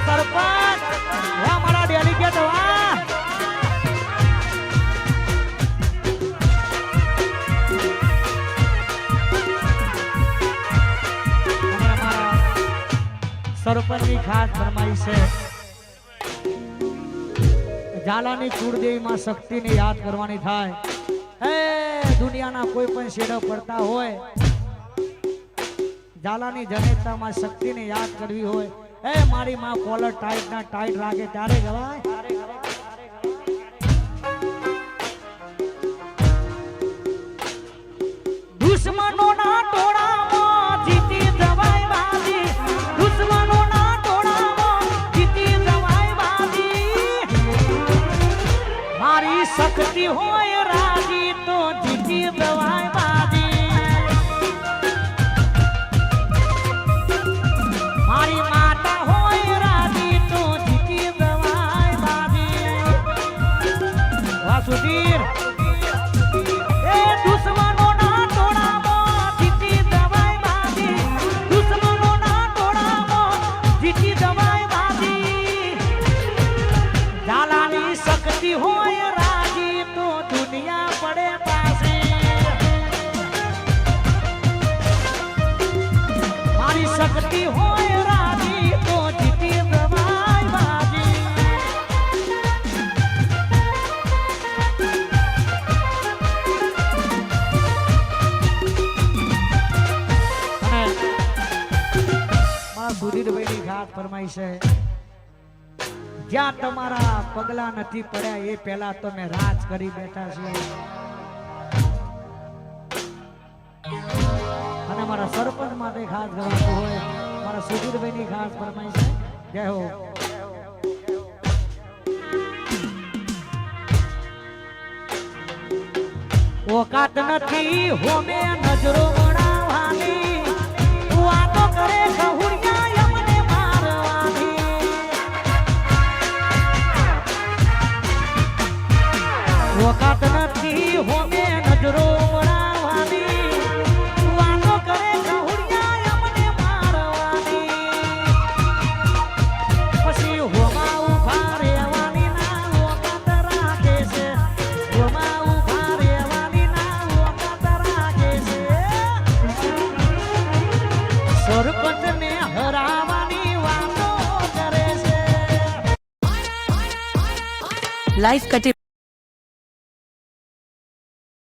સરપંચ વાહ મારા ડેલિગેટ વાહ સરપંચની ખાસ ફરમાઈશ છે ઝાલાની કુળદેવી માં શક્તિને યાદ કરવાની થાય એ દુનિયાના કોઈ પણ શેડો પડતા હોય ઝાલાની જનેતા માં શક્તિને યાદ કરવી હોય એ મારી માં કોલર ટાઈટ ના ટાઈટ રાખે ત્યારે ગવાય દુશ્મનોના ટોળામાં જીતી જવાય બાજી દુશ્મનોના ટોળામાં જીતી જવાય બાજી મારી શક્તિ હોય રાજી તો જીતી જવાય બાજી મારી માતા હોય રાજી તો જીતી જવાય બાજી વાસુદેવ એ દુશ્મનોના ટોળામાં જીતી જવાય બાજી દુશ્મનોના ટોળામાં જીતી જવાય બાજી ઝાલાની શક્તિ હોય રાજી તો દુનિયા પડે પાછી મારી શક્તિ હોય રાજી તો જીતી જવાય બાજી સુધીરભાઈની ખાસ ફરમાઈ છે જ્યાં તમારા પગલા નથી પડ્યા એ પહેલા તો મેં રાજ કરી બેઠા છે અને મારા સરપંચ માટે ખાસ ગવાતું હોય મારા સુધીરભાઈની ખાસ ફરમાઈ છે જય હો ઓકાત નથી હોમે નજરો બનાવવાની વાતો કરે કહુડિયા અમને મારવાની વખત નથી હોમે નજરો બનાવવાની વાતો કરે કહુડિયા અમને મારવાની પછી હોમાં ઉભા રહેવાની ના વખત રાખે છે હોમાં ઉભા રહેવાની ના વખત રાખે છે સરપંચને હરાવવાની વાતો કરે છે લાઈવ કટી